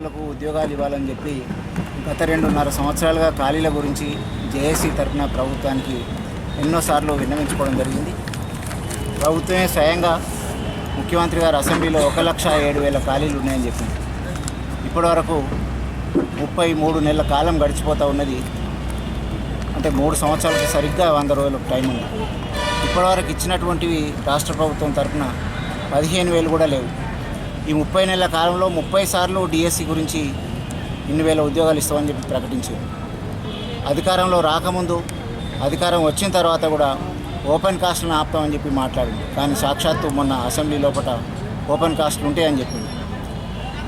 ఉద్యోగాలు ఇవ్వాలని చెప్పి గత 2.5 సంవత్సరాలుగా ఖాళీల గురించి జేఏసీ తరఫున ప్రభుత్వానికి ఎన్నోసార్లు విన్నవించుకోవడం జరిగింది. ప్రభుత్వమే స్వయంగా ముఖ్యమంత్రి గారు అసెంబ్లీలో 1,07,000 ఖాళీలు ఉన్నాయని చెప్పింది. ఇప్పటివరకు 33 నెలల కాలం గడిచిపోతూ ఉన్నది. అంటే 3 సంవత్సరాలకు సరిగ్గా 100 రోజులకు టైం ఉంది. ఇప్పటివరకు ఇచ్చినటువంటివి రాష్ట్ర ప్రభుత్వం తరఫున 15,000 కూడా లేవు. ఈ 30 నెలల కాలంలో 30 సార్లు డిఎస్సి గురించి ఇన్ని వేల ఉద్యోగాలు ఇస్తామని చెప్పి ప్రకటించారు. అధికారంలో రాకముందు, అధికారం వచ్చిన తర్వాత కూడా ఓపెన్ కాస్ట్లను ఆపుతామని చెప్పి మాట్లాడింది. కానీ సాక్షాత్తు మొన్న అసెంబ్లీ లోపల ఓపెన్ కాస్ట్లు ఉంటాయని చెప్పింది.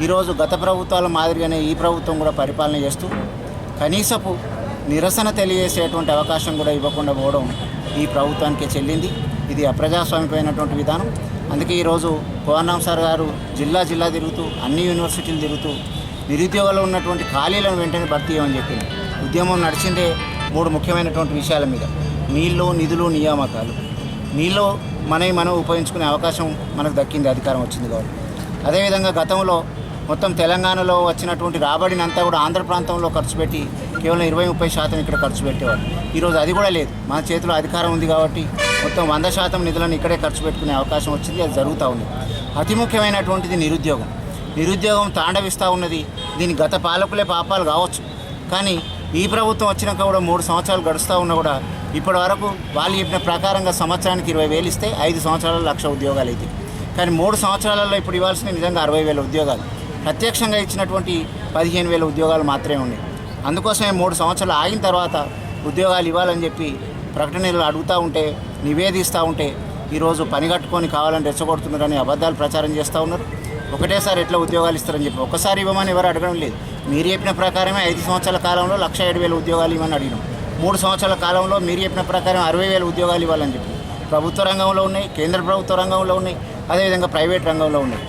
ఈరోజు గత ప్రభుత్వాల మాదిరిగానే ఈ ప్రభుత్వం కూడా పరిపాలన చేస్తూ కనీసపు నిరసన తెలియజేసేటువంటి అవకాశం కూడా ఇవ్వకుండా పోవడం ఈ ప్రభుత్వానికే చెల్లింది. ఇది అప్రజాస్వామ్యమైనటువంటి విధానం. అందుకే ఈరోజు కోదండరాం సార్ గారు జిల్లా తిరుగుతూ అన్ని యూనివర్సిటీలు తిరుగుతూ నిరుద్యోగాల్లో ఉన్నటువంటి ఖాళీలను వెంటనే భర్తీ చేయమని చెప్పింది. ఉద్యమం నడిచిందే 3 ముఖ్యమైనటువంటి విషయాల మీద: నీళ్ళు, నిధులు, నియామకాలు. నీళ్ళు మనం ఉపయోగించుకునే అవకాశం మనకు దక్కింది, అధికారం వచ్చింది కాబట్టి. అదేవిధంగా గతంలో మొత్తం తెలంగాణలో వచ్చినటువంటి రాబడినంతా కూడా ఆంధ్ర ప్రాంతంలో ఖర్చు పెట్టి కేవలం 20-30% ఇక్కడ ఖర్చు పెట్టేవారు. ఈరోజు అది కూడా లేదు. మన చేతిలో అధికారం ఉంది కాబట్టి మొత్తం 100% నిధులను ఇక్కడే ఖర్చు పెట్టుకునే అవకాశం వచ్చింది. అది జరుగుతూ ఉంది. అతి ముఖ్యమైనటువంటిది నిరుద్యోగం తాండవిస్తూ ఉన్నది. దీని గత పాలకులే పాపాలు కావచ్చు, కానీ ఈ ప్రభుత్వం వచ్చినాక కూడా 3 సంవత్సరాలు గడుస్తూ ఉన్నా కూడా ఇప్పటి వరకు వాళ్ళు చెప్పిన ప్రకారంగా సంవత్సరానికి 20,000 ఇస్తే 5 సంవత్సరాల్లో 1,00,000 ఉద్యోగాలు అయితే, కానీ 3 సంవత్సరాలలో ఇప్పుడు ఇవ్వాల్సిన నిజంగా 60,000 ఉద్యోగాలు. ప్రత్యక్షంగా ఇచ్చినటువంటి 15,000 ఉద్యోగాలు మాత్రమే ఉన్నాయి. అందుకోసమే 3 సంవత్సరాలు ఆగిన తర్వాత ఉద్యోగాలు ఇవ్వాలని చెప్పి ప్రకటనలు అడుగుతూ ఉంటే, నివేదిస్తూ ఉంటే ఈరోజు పని కట్టుకొని కావాలని రెచ్చగొడుతున్నారని అబద్ధాలు ప్రచారం చేస్తూ ఉన్నారు. ఒకటేసారి ఎట్లా ఉద్యోగాలు ఇస్తారని చెప్పి ఒక్కసారి ఇవ్వమని ఎవరు అడగడం లేదు. మీరు చెప్పిన ప్రకారమే 5 సంవత్సరాల కాలంలో 1,07,000 ఉద్యోగాలు ఇవ్వమని అడిగినాం. 3 సంవత్సరాల కాలంలో మీరు చెప్పిన ప్రకారం 60,000 ఉద్యోగాలు ఇవ్వాలని చెప్పి ప్రభుత్వ రంగంలో ఉన్నాయి, కేంద్ర ప్రభుత్వ రంగంలో ఉన్నాయి, అదేవిధంగా ప్రైవేట్ రంగంలో ఉన్నాయి.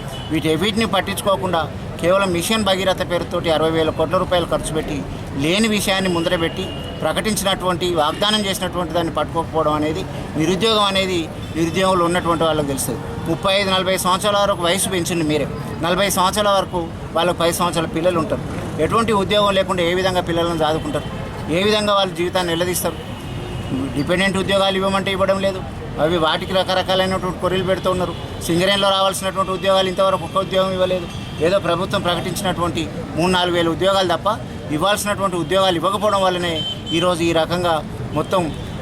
వీటిని పట్టించుకోకుండా కేవలం మిషన్ భగీరథ పేరుతోటి 60,000 కోట్ల రూపాయలు ఖర్చు పెట్టి లేని విషయాన్ని ముందర పెట్టి ప్రకటించినటువంటి, వాగ్దానం చేసినటువంటి దాన్ని పట్టుకోకపోవడం అనేది, నిరుద్యోగంలో ఉన్నటువంటి వాళ్ళకి తెలుస్తుంది. 35-40 సంవత్సరాల వరకు వయసు పెంచింది మీరే. 40 సంవత్సరాల వరకు వాళ్ళకు 10 సంవత్సరాల పిల్లలు ఉంటారు. ఎటువంటి ఉద్యోగం లేకుండా ఏ విధంగా పిల్లలను చదువుకుంటారు? ఏ విధంగా వాళ్ళ జీవితాన్ని నిలదీస్తారు? డిపెండెంట్ ఉద్యోగాలు ఇవ్వమంటే ఇవ్వడం లేదు. అవి వాటికి రకరకాలైనటువంటి కొర్రీలు పెడుతూ ఉన్నారు. సింగరేణిలో రావాల్సినటువంటి ఉద్యోగాలు ఇంతవరకు ఒక్క ఉద్యోగం ఇవ్వలేదు. ఏదో ప్రభుత్వం ప్రకటించినటువంటి 3-4 వేల ఉద్యోగాలు తప్ప ఇవ్వాల్సినటువంటి ఉద్యోగాలు ఇవ్వకపోవడం వల్లనే ఈరోజు ఈ రకంగా మొత్తం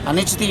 అనిశ్చితి